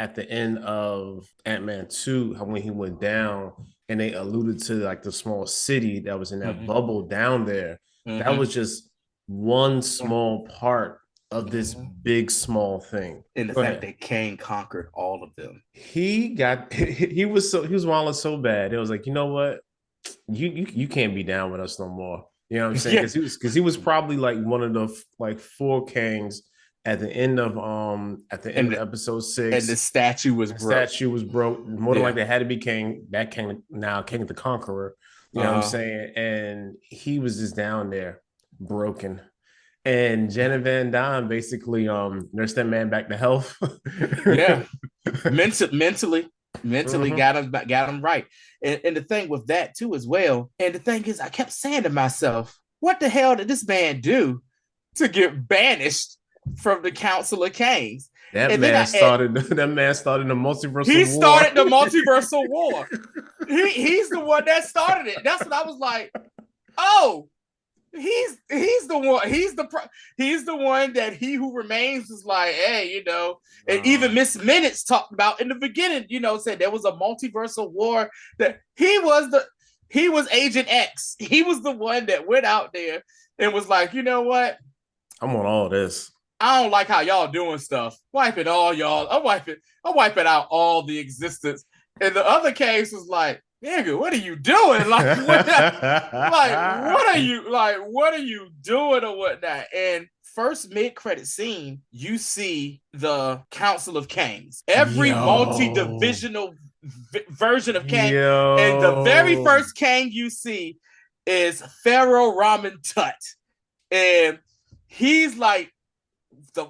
at the end of Ant-Man 2, how when he went down and they alluded to like the small city that was in that Hmm. bubble down there, that Hmm. was just one Yeah. small part of this Hmm. big small thing. And the Go fact ahead. that Kang conquered all of them. He was wilding so bad. It was like, you know what? You can't be down with us no more. You know what I'm saying? Yeah. Because he was probably like one of the like four kings at the end And of the, episode and the six. statue was That broke. statue was broke. More than Yeah. likely, it had to be King now King the Conqueror. You know what I'm Uh-huh. saying? And he was just down there, broken. And Janet Van Dyne basically nursed that man back to health. Yeah. Mentally, mentally Mhm. got him right. And the thing with that too as well. And the thing is, I kept saying to myself, what the hell did this man do to get banished from the Council of Kings? That And then man started that man started the multiversal he war. started the multiversal war. He's the one that started it. That's what I was like. Oh, he's the one. He's the one that he who remains is like, hey, and even Miss Minutes talked about in the beginning. Said there was a multiversal war that he was Agent X. He was the one that went out there and was like, you know what? I'm on all this. I don't like how y'all doing stuff. Wipe it all, y'all. I'm wiping out all the existence. And the other case was like, nigga, what are you doing? What are you doing or whatnot? And first mid-credit scene, you see the Council of Kings. Every Yo. multi-divisional version of Kang. And the very Yo. first Kang you see is Pharaoh Ramen Tut. And he's like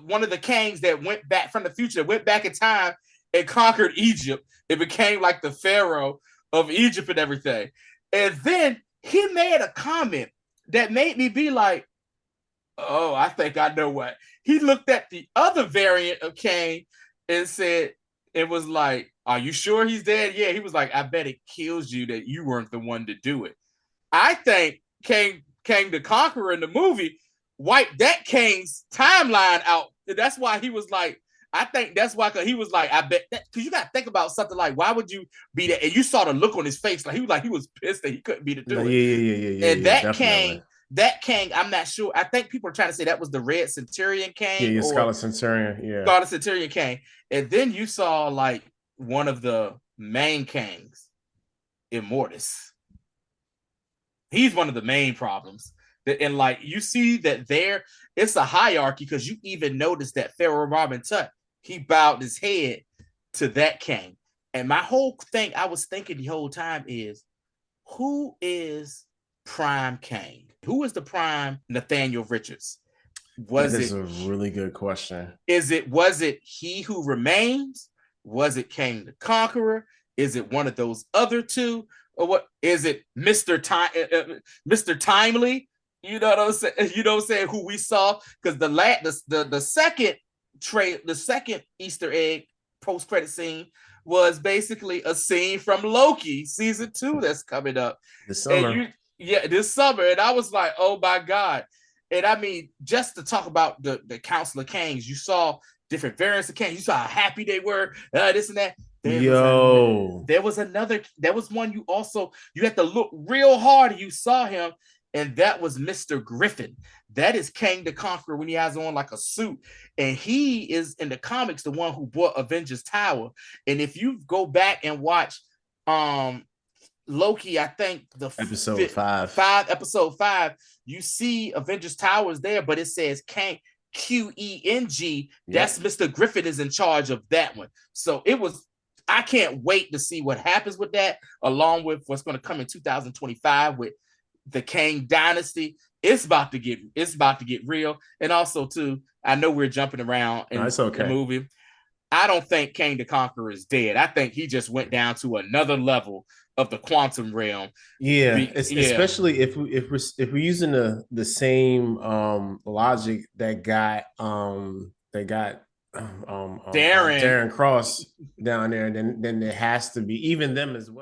one of the kings that went back from the future, went back in time and conquered Egypt. It became like the pharaoh of Egypt and everything. And then he made a comment that made me be like, oh, I think I know what. He looked at the other variant of Cain and said, it was like, are you sure he's dead? Yeah. He was like, I bet it kills you that you weren't the one to do it. I think Kang the Conqueror in the movie wiped that Kang's timeline out. That's why he was like, I think that's why, because he was like, I bet that, because you got to think about something like, why would you be that? And you saw the look on his face, like he was pissed that he couldn't be to No, do yeah, it. yeah, yeah, yeah, yeah, And yeah, definitely. that Kang, I'm not sure. I think people are trying to say that was the Red Centurion Yeah, Kang yeah, or Scarlet Centurion. Yeah. Scarlet Centurion Kang. And then you saw like one of the main Kangs, Immortus. He's one of the main problems. And like you see that there, it's a hierarchy because you even notice that Pharaoh Robin Tut, he bowed his head to that king. And my whole thing, I was thinking the whole time is, who is Prime King? Who is the Prime Nathaniel Richards? That Was is it a really good question. was it he who remains? Was it King the Conqueror? Is it one of those other two? Or what is it, Mr. Timely? You know what I'm saying? You know what I'm saying? Who we saw? Because the second the second Easter egg post credit scene was basically a scene from Loki season 2 that's coming up. This And summer. this summer. And I was like, oh my God. And I mean, just to talk about the Council of Kings, you saw different variants of Kings. You saw how happy they were, this and that. Yo. There was one you had to look real hard. You saw him, and that was Mr. Griffin. That is Kang the Conqueror when he has on like a suit, and he is in the comics the one who bought Avengers Tower. And if you go back and watch, um, Loki, I think the Episode 5. episode 5, you see Avengers Towers there, but it says Kang Qeng. That's Yep. Mr. Griffin is in charge of that one. So it was. I can't wait to see what happens with that, along with what's going to come in 2025 with the Kang Dynasty. It's about to get real, and also too. I know we're jumping around No, in it's the okay. movie. I don't think Kang the Conqueror is dead. I think he just went down to another level of the quantum realm. Yeah, it's Yeah, especially if we're using the same logic that got Darren. Darren Cross down there, then there has to be even them as well.